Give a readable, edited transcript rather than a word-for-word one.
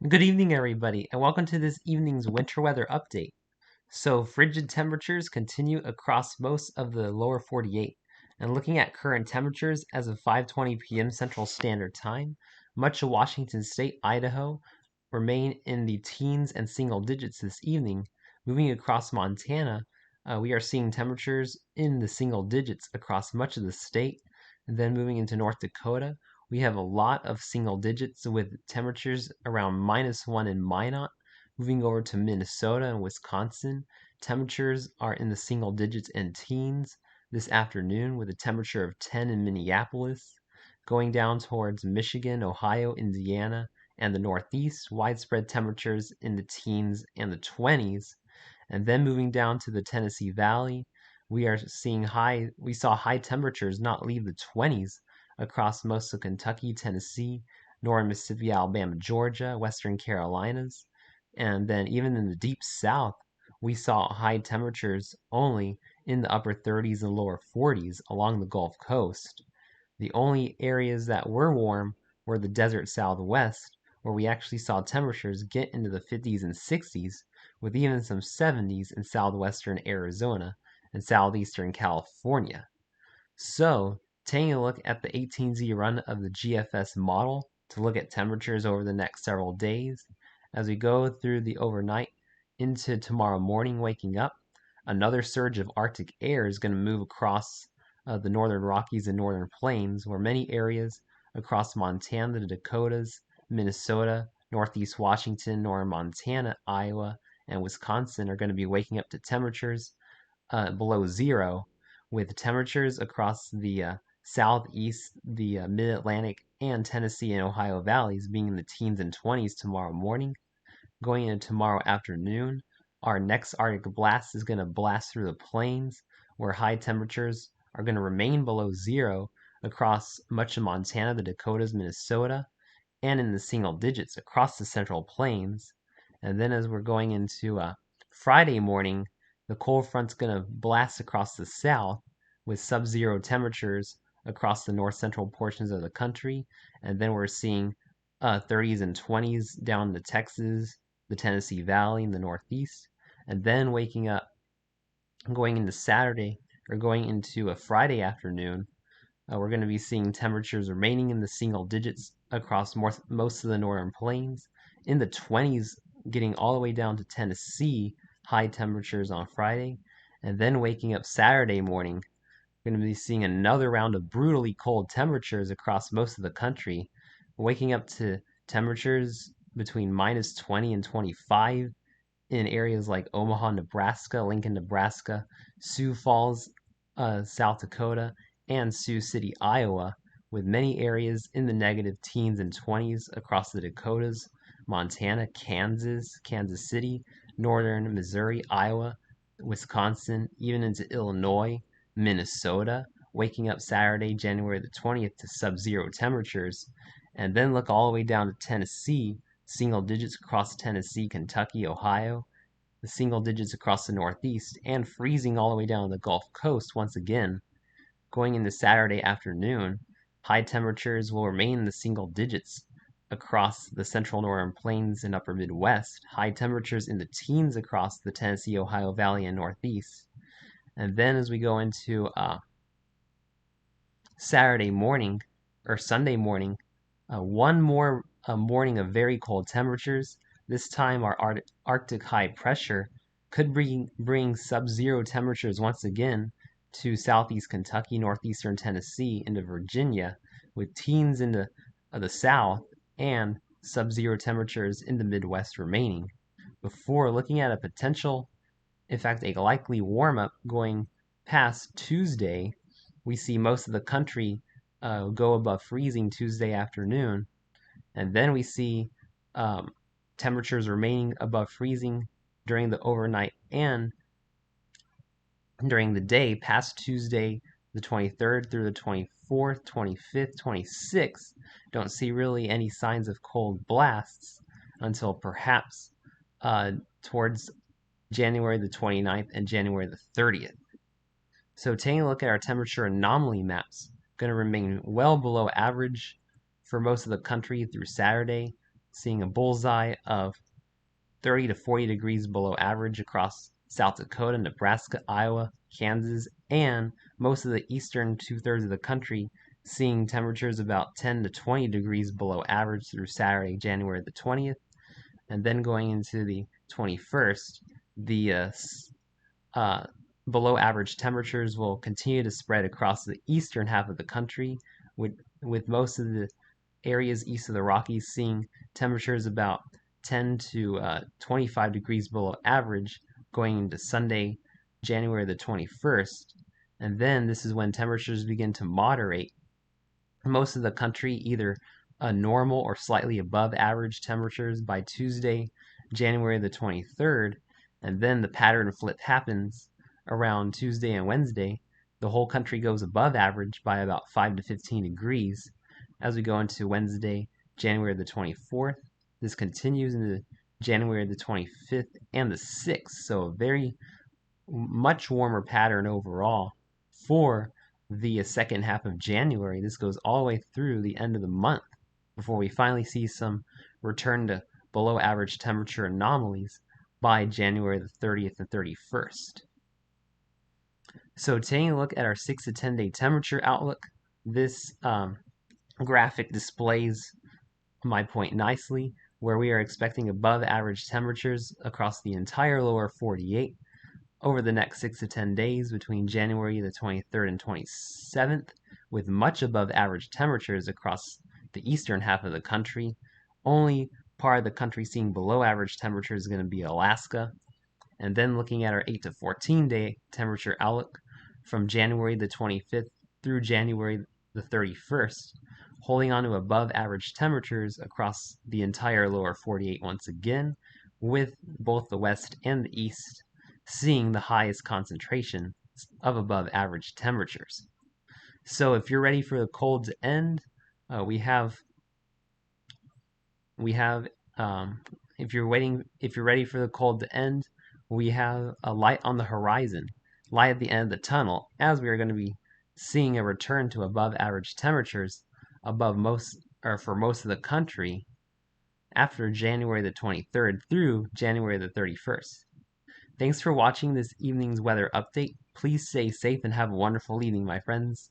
Good evening, everybody, and welcome to this evening's winter weather update. So, frigid temperatures continue across most of the lower 48. And looking at current temperatures as of 5:20 p.m. Central Standard Time, much of Washington State, Idaho, remain in the teens and single digits this evening. Moving across Montana, we are seeing temperatures in the single digits across much of the state. And then moving into North Dakota, we have a lot of single digits with temperatures around -1 in Minot. Moving over to Minnesota and Wisconsin, temperatures are in the single digits and teens this afternoon with a temperature of 10 in Minneapolis. Going down towards Michigan, Ohio, Indiana, and the Northeast, widespread temperatures in the teens and the 20s. And then moving down to the Tennessee Valley, we saw high temperatures not leave the 20s across most of Kentucky, Tennessee, northern Mississippi, Alabama, Georgia, western Carolinas. And then even in the deep south, we saw high temperatures only in the upper 30s and lower 40s along the Gulf Coast. The only areas that were warm were the desert southwest, where we actually saw temperatures get into the 50s and 60s, with even some 70s in southwestern Arizona and southeastern California. So, taking a look at the 18Z run of the GFS model to look at temperatures over the next several days, as we go through the overnight into tomorrow morning, waking up, another surge of Arctic air is going to move across the northern Rockies and northern plains, where many areas across Montana, the Dakotas, Minnesota, northeast Washington, northern Montana, Iowa, and Wisconsin are going to be waking up to temperatures below zero, with temperatures across the southeast, the mid-Atlantic, and Tennessee and Ohio valleys being in the teens and 20s tomorrow morning. Going into tomorrow afternoon, our next Arctic blast is going to blast through the plains, where high temperatures are going to remain below zero across much of Montana, the Dakotas, Minnesota, and in the single digits across the central plains. And then as we're going into Friday morning, the cold front's going to blast across the south with sub-zero temperatures across the north central portions of the country. And then we're seeing 30s and 20s down to Texas, the Tennessee Valley, and the Northeast. And then waking up, going into Saturday, or going into a Friday afternoon, we're going to be seeing temperatures remaining in the single digits across most of the northern plains, in the 20s, getting all the way down to Tennessee, high temperatures on Friday, and then waking up Saturday morning, we're going to be seeing another round of brutally cold temperatures across most of the country, waking up to temperatures between -20 and 25 in areas like Omaha, Nebraska, Lincoln, Nebraska, Sioux Falls, South Dakota, and Sioux City, Iowa, with many areas in the negative teens and 20s across the Dakotas, Montana, Kansas, Kansas City, northern Missouri, Iowa, Wisconsin, even into Illinois, Minnesota, waking up Saturday, January the 20th to sub-zero temperatures, and then look all the way down to Tennessee, single digits across Tennessee, Kentucky, Ohio, the single digits across the Northeast, and freezing all the way down the Gulf Coast once again. Going into Saturday afternoon, high temperatures will remain in the single digits across the central northern plains and upper Midwest, high temperatures in the teens across the Tennessee, Ohio Valley, and Northeast. And then as we go into Saturday morning, or Sunday morning, one more morning of very cold temperatures. This time our Arctic high pressure could bring sub-zero temperatures once again to southeast Kentucky, northeastern Tennessee, into Virginia, with teens into the south and sub-zero temperatures in the Midwest remaining, before looking at a potential, in fact, a likely warm-up going past Tuesday. We see most of the country go above freezing Tuesday afternoon, and then we see temperatures remaining above freezing during the overnight and during the day past Tuesday the 23rd through the 24th, 25th, 26th. Don't see really any signs of cold blasts until perhaps towards January the 29th and January the 30th. So taking a look at our temperature anomaly maps, going to remain well below average for most of the country through Saturday, seeing a bullseye of 30 to 40 degrees below average across South Dakota, Nebraska, Iowa, Kansas, and most of the eastern two-thirds of the country, seeing temperatures about 10 to 20 degrees below average through Saturday, January the 20th. And then going into the 21st, the below average temperatures will continue to spread across the eastern half of the country, with most of the areas east of the Rockies seeing temperatures about 10 to 25 degrees below average going into Sunday, January the 21st. And then this is when temperatures begin to moderate. Most of the country either a normal or slightly above average temperatures by Tuesday, January the 23rd. And then the pattern flip happens around Tuesday and Wednesday. The whole country goes above average by about 5 to 15 degrees. As we go into Wednesday, January the 24th, this continues into January the 25th and the 6th. So a very much warmer pattern overall for the second half of January. This goes all the way through the end of the month before we finally see some return to below average temperature anomalies by January the 30th and 31st. So taking a look at our 6 to 10 day temperature outlook, this graphic displays my point nicely, where we are expecting above average temperatures across the entire lower 48 over the next 6 to 10 days between January the 23rd and 27th, with much above average temperatures across the eastern half of the country. Only part of the country seeing below average temperatures is going to be Alaska. And then looking at our 8 to 14 day temperature outlook from January the 25th through January the 31st, holding on to above average temperatures across the entire lower 48 once again, with both the west and the east seeing the highest concentration of above average temperatures. So if you're ready for the cold to end, we have if you're ready for the cold to end, we have a light on the horizon, light at the end of the tunnel, as we are going to be seeing a return to above average temperatures for most of the country after January the 23rd through January the 31st. Thanks for watching this evening's weather update. Please stay safe and have a wonderful evening, my friends.